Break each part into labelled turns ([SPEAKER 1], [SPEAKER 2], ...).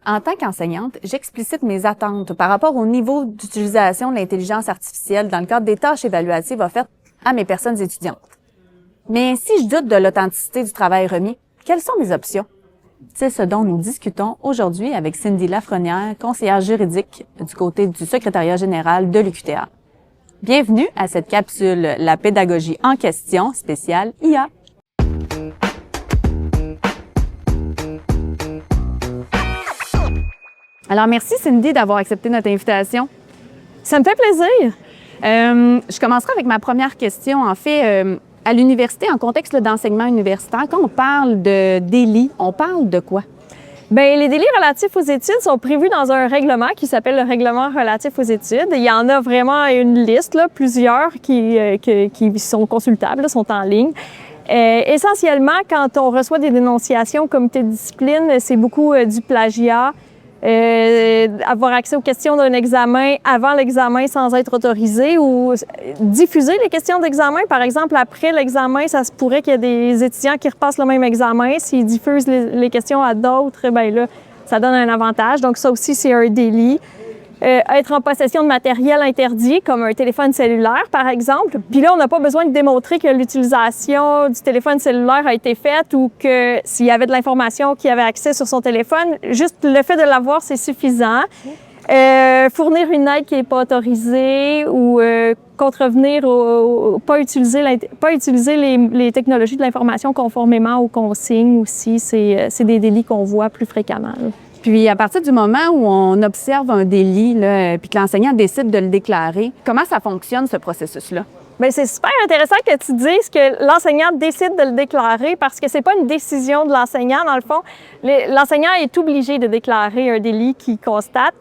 [SPEAKER 1] En tant qu'enseignante, j'explicite mes attentes par rapport au niveau d'utilisation de l'intelligence artificielle dans le cadre des tâches évaluatives offertes à mes personnes étudiantes. Mais si je doute de l'authenticité du travail remis, quelles sont mes options? C'est ce dont nous discutons aujourd'hui avec Cindy Lafrenière, conseillère juridique du côté du secrétariat général de l'UQTR. Bienvenue à cette capsule La pédagogie en question spéciale IA. Alors, merci Cindy d'avoir accepté notre invitation.
[SPEAKER 2] Ça me fait plaisir.
[SPEAKER 1] Je commencerai avec ma première question. En fait, à l'université, en contexte d'enseignement universitaire, quand on parle de délits, on parle de quoi?
[SPEAKER 2] Bien, les délits relatifs aux études sont prévus dans un règlement qui s'appelle le règlement relatif aux études. Il y en a vraiment une liste, là, plusieurs qui sont consultables, là, sont en ligne. Essentiellement, quand on reçoit des dénonciations au comité de discipline, c'est beaucoup du plagiat, avoir accès aux questions d'un examen avant l'examen sans être autorisé ou diffuser les questions d'examen. Par exemple, après l'examen, ça se pourrait qu'il y ait des étudiants qui repassent le même examen. S'ils diffusent les questions à d'autres, bien là, ça donne un avantage. Donc ça aussi, c'est un délit. Être en possession de matériel interdit, comme un téléphone cellulaire, par exemple. Puis là, on n'a pas besoin de démontrer que l'utilisation du téléphone cellulaire a été faite ou que s'il y avait de l'information qu'il avait accès sur son téléphone, juste le fait de l'avoir, c'est suffisant. Fournir une aide qui n'est pas autorisée ou contrevenir pas utiliser les technologies de l'information conformément aux consignes aussi, c'est des délits qu'on voit plus fréquemment. Là.
[SPEAKER 1] Puis, à partir du moment où on observe un délit, là, puis que l'enseignant décide de le déclarer, comment ça fonctionne, ce processus-là?
[SPEAKER 2] Bien, c'est super intéressant que tu dises que l'enseignant décide de le déclarer parce que c'est pas une décision de l'enseignant. Dans le fond, l'enseignant est obligé de déclarer un délit qu'il constate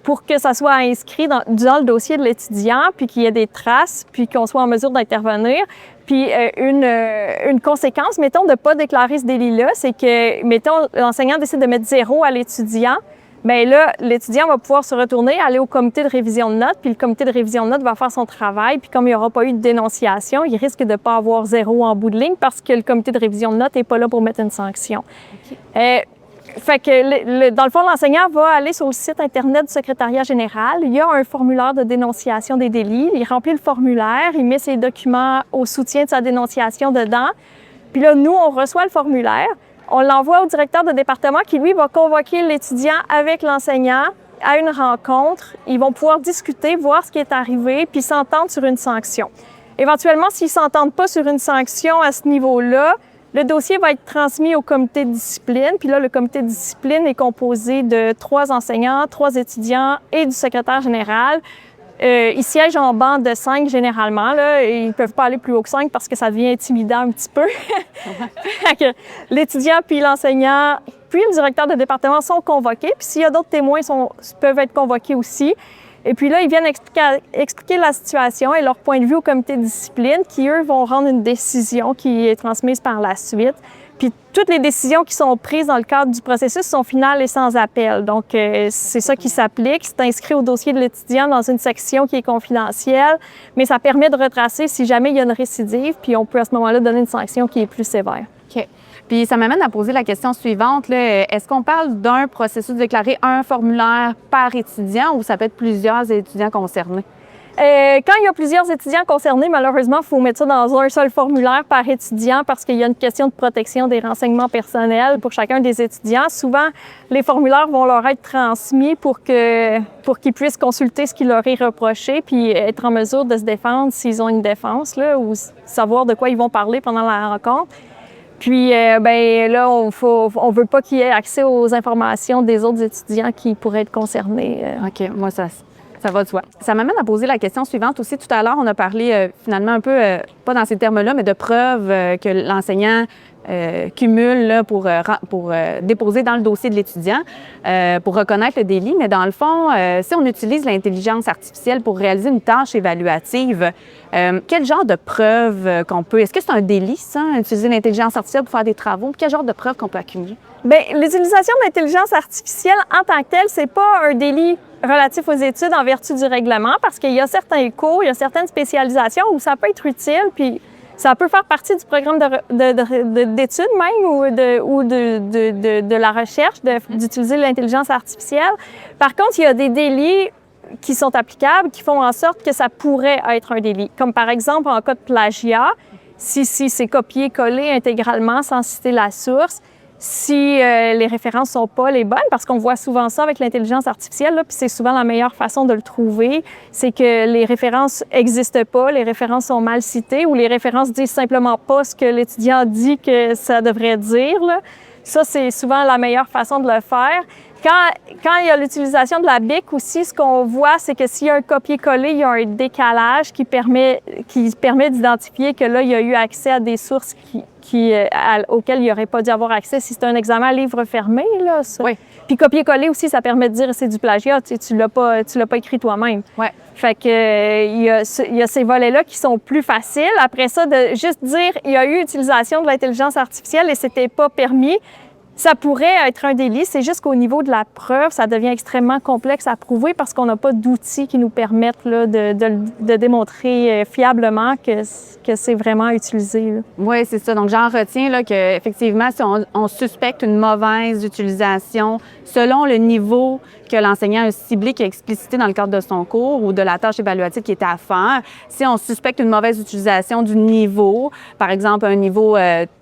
[SPEAKER 2] pour que ça soit inscrit dans le dossier de l'étudiant, puis qu'il y ait des traces, puis qu'on soit en mesure d'intervenir. Puis une conséquence, mettons, de ne pas déclarer ce délit-là, c'est que, mettons, l'enseignant décide de mettre 0 à l'étudiant, bien là, l'étudiant va pouvoir se retourner, aller au comité de révision de notes, puis le comité de révision de notes va faire son travail, puis comme il n'y aura pas eu de dénonciation, il risque de ne pas avoir 0 en bout de ligne parce que le comité de révision de notes n'est pas là pour mettre une sanction. Okay. Fait que, dans le fond, l'enseignant va aller sur le site Internet du secrétariat général. Il y a un formulaire de dénonciation des délits. Il remplit le formulaire, il met ses documents au soutien de sa dénonciation dedans. Puis là, nous, on reçoit le formulaire, on l'envoie au directeur de département qui, lui, va convoquer l'étudiant avec l'enseignant à une rencontre. Ils vont pouvoir discuter, voir ce qui est arrivé, puis s'entendre sur une sanction. Éventuellement, s'ils ne s'entendent pas sur une sanction à ce niveau-là, le dossier va être transmis au comité de discipline. Puis là, le comité de discipline est composé de 3 enseignants, 3 étudiants et du secrétaire général. Ils siègent en banc de 5 généralement. Là, et ils ne peuvent pas aller plus haut que 5 parce que ça devient intimidant un petit peu. L'étudiant puis l'enseignant puis le directeur de département sont convoqués. Puis s'il y a d'autres témoins, peuvent être convoqués aussi. Et puis là, ils viennent expliquer la situation et leur point de vue au comité de discipline qui, eux, vont rendre une décision qui est transmise par la suite. Puis toutes les décisions qui sont prises dans le cadre du processus sont finales et sans appel. Donc, c'est ça qui s'applique. C'est inscrit au dossier de l'étudiant dans une section qui est confidentielle, mais ça permet de retracer si jamais il y a une récidive, puis on peut à ce moment-là donner une sanction qui est plus sévère.
[SPEAKER 1] OK. Puis ça m'amène à poser la question suivante. Est-ce qu'on parle d'un processus de déclarer un formulaire par étudiant ou ça peut être plusieurs étudiants concernés?
[SPEAKER 2] Quand il y a plusieurs étudiants concernés, malheureusement, il faut mettre ça dans un seul formulaire par étudiant parce qu'il y a une question de protection des renseignements personnels pour chacun des étudiants. Souvent, les formulaires vont leur être transmis pour qu'ils puissent consulter ce qui leur est reproché puis être en mesure de se défendre s'ils ont une défense là, ou savoir de quoi ils vont parler pendant la rencontre. Puis, ben là, on veut pas qu'il y ait accès aux informations des autres étudiants qui pourraient être concernés.
[SPEAKER 1] OK, moi, ça va de soi. Ça m'amène à poser la question suivante aussi. Tout à l'heure, on a parlé finalement un peu, pas dans ces termes-là, mais de preuves que l'enseignant cumule là, pour déposer dans le dossier de l'étudiant pour reconnaître le délit. Mais dans le fond, si on utilise l'intelligence artificielle pour réaliser une tâche évaluative, quel genre de preuves qu'on peut... Est-ce que c'est un délit, ça, utiliser l'intelligence artificielle pour faire des travaux? Quel genre de preuves qu'on peut accumuler?
[SPEAKER 2] Bien, l'utilisation de l'intelligence artificielle en tant que telle, c'est pas un délit relatif aux études en vertu du règlement parce qu'il y a certains cours, il y a certaines spécialisations où ça peut être utile, puis Ça peut faire partie du programme d'études même ou de la recherche, d'utiliser l'intelligence artificielle. Par contre, il y a des délits qui sont applicables, qui font en sorte que ça pourrait être un délit. Comme par exemple, en cas de plagiat, si c'est copié-collé intégralement sans citer la source, si les références sont pas les bonnes, parce qu'on voit souvent ça avec l'intelligence artificielle, là, puis c'est souvent la meilleure façon de le trouver, c'est que les références n'existent pas, les références sont mal citées ou les références disent simplement pas ce que l'étudiant dit que ça devrait dire, là. Ça, c'est souvent la meilleure façon de le faire. Quand il y a l'utilisation de la BIC aussi, ce qu'on voit, c'est que s'il y a un copier-coller, il y a un décalage qui permet d'identifier que là, il y a eu accès à des sources auxquelles il n'aurait pas dû avoir accès si c'est un examen à livre fermé, là, ça.
[SPEAKER 1] Oui.
[SPEAKER 2] Puis copier-coller aussi, ça permet de dire que c'est du plagiat, tu l'as pas écrit toi-même.
[SPEAKER 1] Ouais.
[SPEAKER 2] Fait que il y a ces volets-là qui sont plus faciles. Après ça, de juste dire il y a eu utilisation de l'intelligence artificielle et c'était pas permis, ça pourrait être un délit. C'est juste qu'au niveau de la preuve, ça devient extrêmement complexe à prouver parce qu'on n'a pas d'outils qui nous permettent là, de démontrer fiablement que c'est vraiment utilisé.
[SPEAKER 1] Oui, c'est ça. Donc, j'en retiens là, qu'effectivement, si on suspecte une mauvaise utilisation selon le niveau que l'enseignant a ciblé, qui a explicité dans le cadre de son cours ou de la tâche évaluative qui était à faire, si on suspecte une mauvaise utilisation du niveau, par exemple un niveau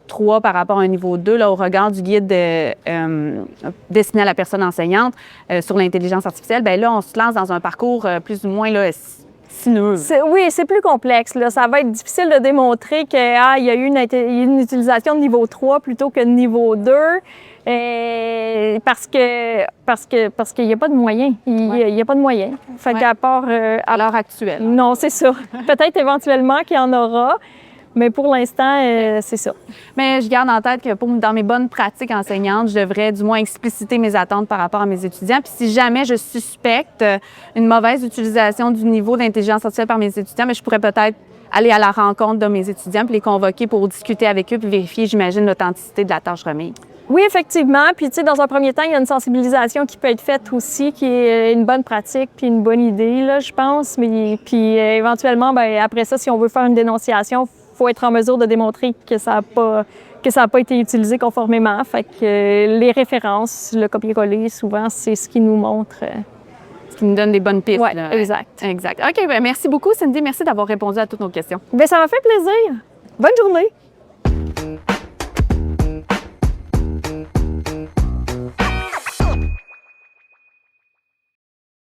[SPEAKER 1] 3 par rapport à un niveau 2, là, au regard du guide destiné à la personne enseignante sur l'intelligence artificielle, bien là, on se lance dans un parcours plus ou moins là, sinueux.
[SPEAKER 2] Oui, c'est plus complexe. Là. Ça va être difficile de démontrer qu'il y a eu une utilisation de niveau 3 plutôt que de niveau 2. Parce qu'il n'y a pas de moyens. Il n'y a pas de moyens. Fait qu'à part...
[SPEAKER 1] à l'heure actuelle.
[SPEAKER 2] Non, c'est ça. Peut-être éventuellement qu'il y en aura, mais pour l'instant, c'est ça.
[SPEAKER 1] Mais je garde en tête que dans mes bonnes pratiques enseignantes, je devrais du moins expliciter mes attentes par rapport à mes étudiants. Puis si jamais je suspecte une mauvaise utilisation du niveau d'intelligence artificielle par mes étudiants, mais je pourrais peut-être aller à la rencontre de mes étudiants puis les convoquer pour discuter avec eux puis vérifier, j'imagine, l'authenticité de la tâche remise.
[SPEAKER 2] Oui, effectivement. Puis, tu sais, dans un premier temps, il y a une sensibilisation qui peut être faite aussi, qui est une bonne pratique puis une bonne idée, là, je pense. Mais, puis, éventuellement, bien, après ça, si on veut faire une dénonciation, il faut être en mesure de démontrer que ça n'a pas été utilisé conformément. Fait que les références, le copier-coller, souvent, c'est ce qui nous montre...
[SPEAKER 1] Ce qui nous donne des bonnes pistes.
[SPEAKER 2] Oui,
[SPEAKER 1] là.
[SPEAKER 2] exact.
[SPEAKER 1] Exact. OK, bien, merci beaucoup, Cindy. Merci d'avoir répondu à toutes nos questions.
[SPEAKER 2] Bien, ça m'a fait plaisir. Bonne journée!